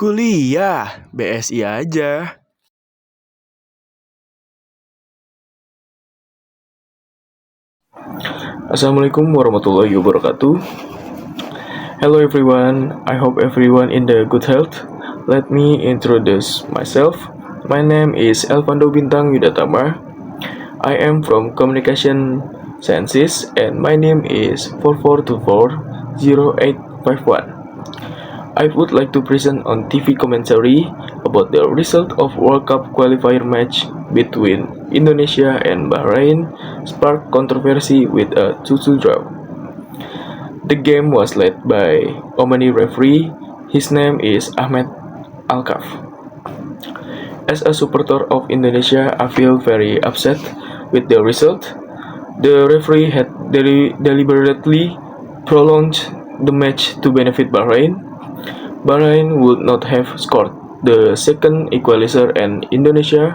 Kuliah, BSI aja. Assalamualaikum warahmatullahi wabarakatuh. Hello everyone, I hope everyone in the good health. Let me introduce myself. My name is Elvando Bintang Yudatama. I am from Communication Sciences and my name is 44240851. I would like to present on TV commentary about the result of World Cup qualifier match between Indonesia and Bahrain sparked controversy with a 2-2 draw. The game was led by Omani referee. His name is Ahmed Alkaf. As a supporter of Indonesia, I feel very upset with the result. The referee had deliberately prolonged the match to benefit Bahrain. Bahrain would not have scored the second equalizer and Indonesia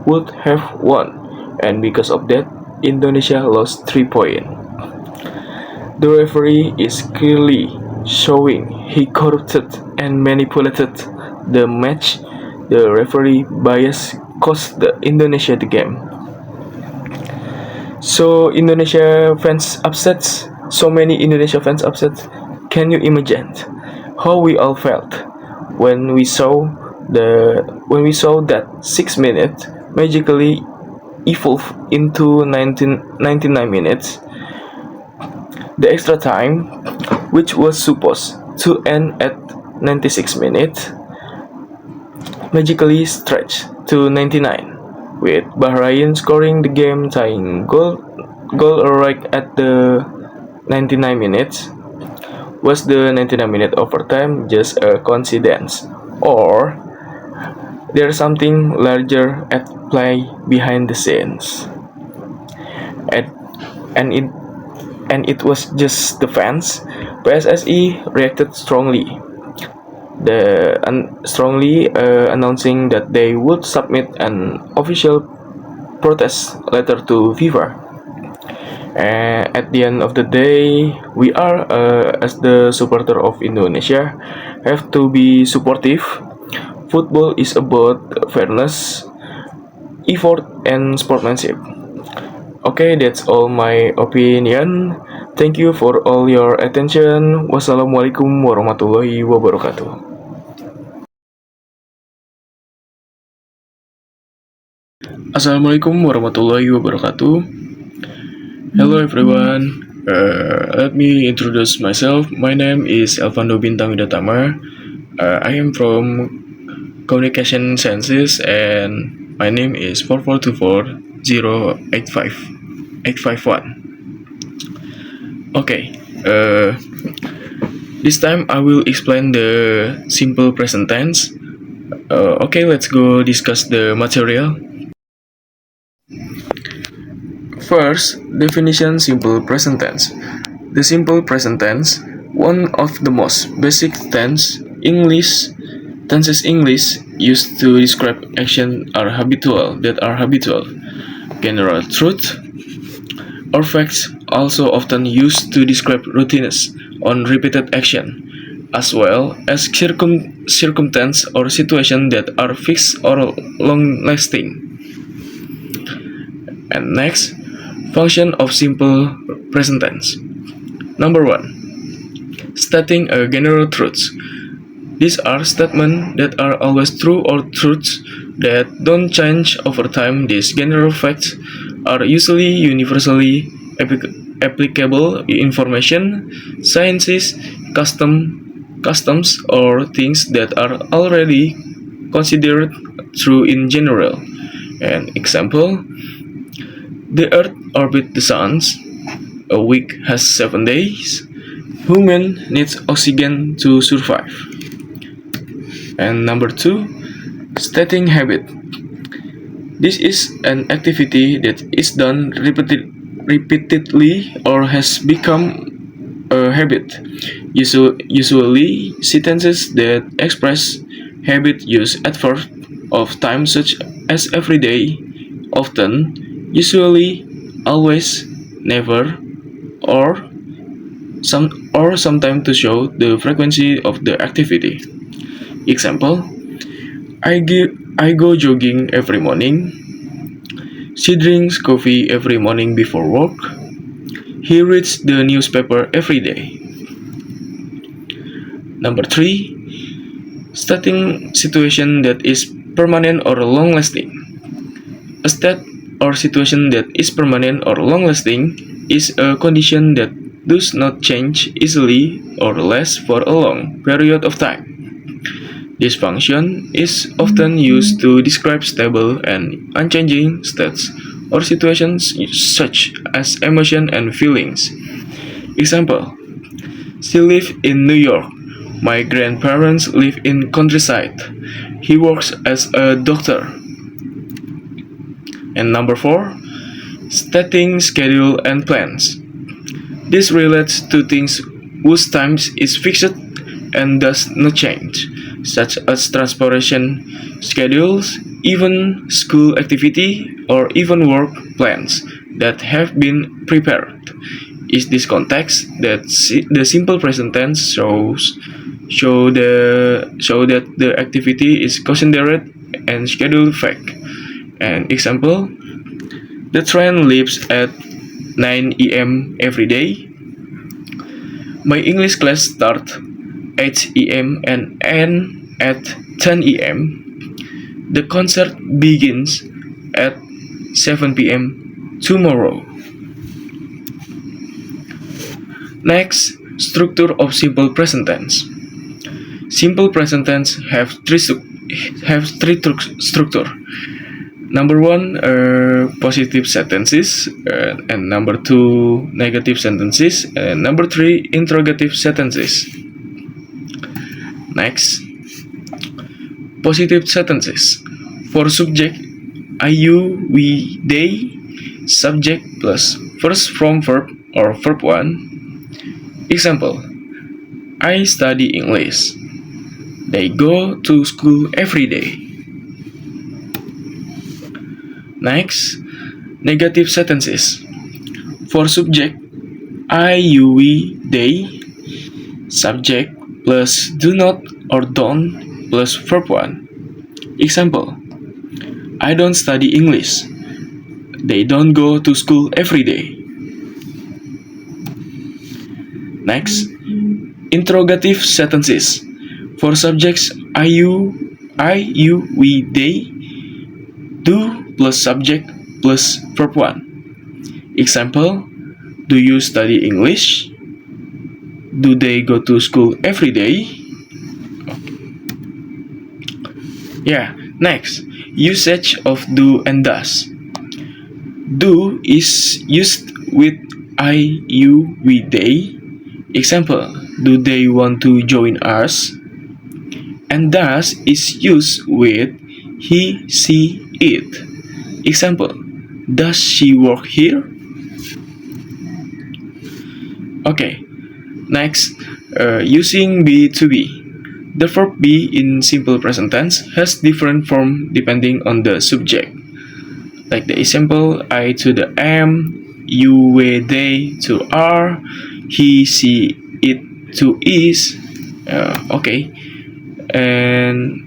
would have won, and because of that, Indonesia lost 3 points. The referee is clearly showing he corrupted and manipulated the match. The referee bias cost the Indonesia the game. So Indonesia fans upset. So many Indonesia fans upset. Can you imagine how we all felt when we saw that 6 minutes magically evolved into 99 minutes? The extra time, which was supposed to end at 96 minutes, magically stretched to 99, with Bahrain scoring the game-tying goal right at the 99 minutes. Was the 99-minute overtime just a coincidence, or there's something larger at play behind the scenes? And it was just the fans. PSSI reacted strongly, announcing that they would submit an official protest letter to FIFA. At the end of the day, we are, as the supporter of Indonesia, have to be supportive. Football is about fairness, effort, and sportsmanship. Okay, that's all my opinion. Thank you for all your attention. Wassalamualaikum warahmatullahi wabarakatuh. Assalamualaikum warahmatullahi wabarakatuh. Hello everyone. Let me introduce myself. My name is Elvando Bintang Yudatama. I am from Communication Sciences and my name is 442408551. Okay. This time I will explain the simple present tense. Okay, let's go discuss the material. First, definition simple present tense. The simple present tense, one of the most basic tenses English used to describe action that are habitual. General truth or facts also often used to describe routines on repeated action, as well as circumstance or situation that are fixed or long-lasting. And next, function of simple present tense. Number 1. Stating a general truth. These are statements that are always true or truths that don't change over time. These general facts are usually universally applicable information, sciences, customs, or things that are already considered true in general. An example: the Earth orbits the Sun. A week has 7 days. Human needs oxygen to survive. And number 2, stating habit. This is an activity that is done repeatedly or has become a habit. Usually, sentences that express habit use adverb of time such as every day, often, usually, always, never, or sometimes to show the frequency of the activity. Example, I go jogging every morning. She drinks coffee every morning before work. He reads the newspaper every day. Number 3, stating situation that is permanent or long-lasting. A state or situation that is permanent or long-lasting is a condition that does not change easily or last for a long period of time. This function is often used to describe stable and unchanging states or situations such as emotion and feelings. Example, she lives in New York. My grandparents live in countryside. He works as a doctor. And number 4, stating schedule and plans. This relates to things whose time is fixed and does not change, such as transportation schedules, even school activity, or even work plans that have been prepared. In this context, that the simple present tense show that the activity is considered and scheduled fact. An example, the train leaves at 9 a.m. every day. My English class starts 8 a.m. and ends at 10 a.m. The concert begins at 7 p.m. tomorrow. Next, structure of simple present tense. Simple present tense have three structure. Number 1, positive sentences, and number 2, negative sentences, and number 3, interrogative sentences. Next, positive sentences. For subject, I, you, we, they, subject plus first form verb or verb 1. Example, I study English. They go to school every day. Next, negative sentences. For subject, I, you, we, they, subject plus do not or don't plus verb 1. Example, I don't study English. They don't go to school every day. Next, interrogative sentences. For subjects, I, you, we, they, do plus subject plus verb 1. Example, do you study English? Do they go to school every day? Yeah, next, usage of do and does. Do is used with I, you, we, they. Example, do they want to join us? And does is used with he, she, it. Example, does she work here? Okay, next, using be to be. The verb be in simple present tense has different form depending on the subject. Like the example, I to the am, you, we, they to are, he, she, it to is. Okay, and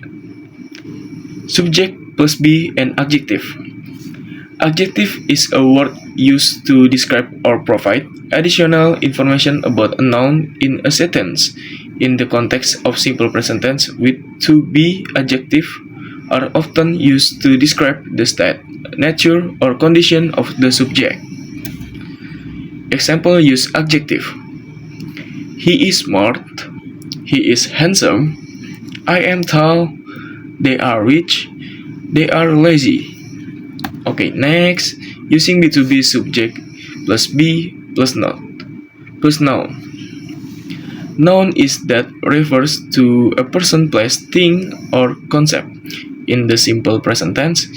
subject plus be and adjective. Adjective is a word used to describe or provide additional information about a noun in a sentence. In the context of simple present tense, with to be adjective are often used to describe the state, nature, or condition of the subject. Example, use adjective. He is smart. He is handsome. I am tall. They are rich. They are lazy. Okay, next, using be to be subject plus be plus noun. Noun is that refers to a person, place, thing, or concept. In the simple present tense,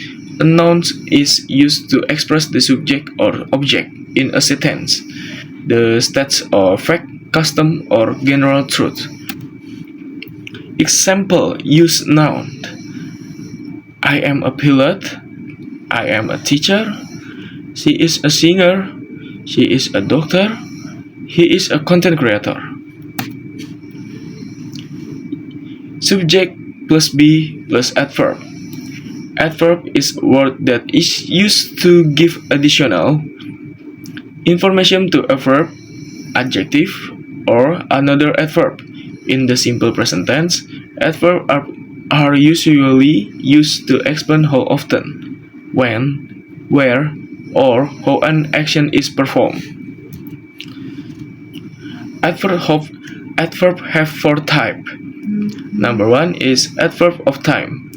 a noun is used to express the subject or object in a sentence, the states or fact, custom, or general truth. Example, use noun. I am a pilot. I am a teacher. She is a singer. She is a doctor. He is a content creator. Subject plus be plus adverb. Adverb is a word that is used to give additional information to a verb, adjective, or another adverb. In the simple present tense, adverbs are usually used to explain how often, when, where, or how an action is performed. Adverb have four types. Number one is adverb of time.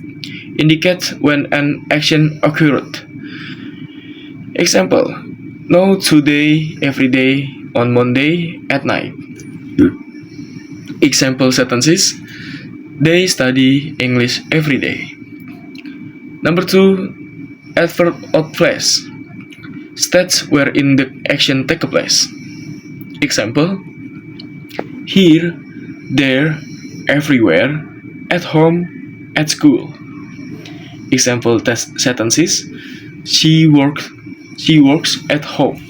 Indicates when an action occurred. Example: no today, every day, on Monday, at night. Example sentences: they study English every day. Number two, adverb of place. States wherein the action takes place. Example: here, there, everywhere, at home, at school. Example sentences: she works at home.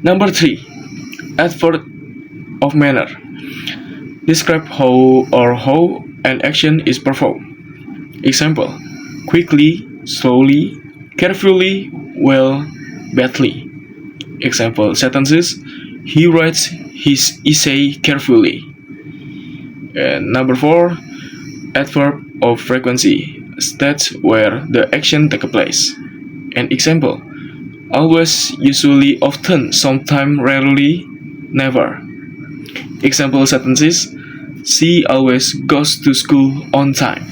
Number three, adverb of manner. Describe how an action is performed. Example: quickly, slowly, carefully, well, badly. Example sentences: he writes his essay carefully. And number four, adverb of frequency. States where the action takes place. An example: always, usually, often, sometime, rarely, never. Example sentences: she always goes to school on time.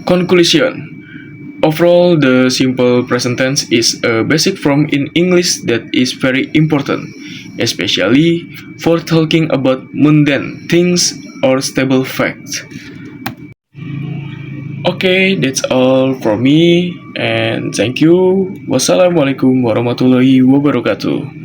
Conclusion: overall, the simple present tense is a basic form in English that is very important, especially for talking about mundane things or stable facts. Okay, that's all from me, and thank you. Wassalamualaikum warahmatullahi wabarakatuh.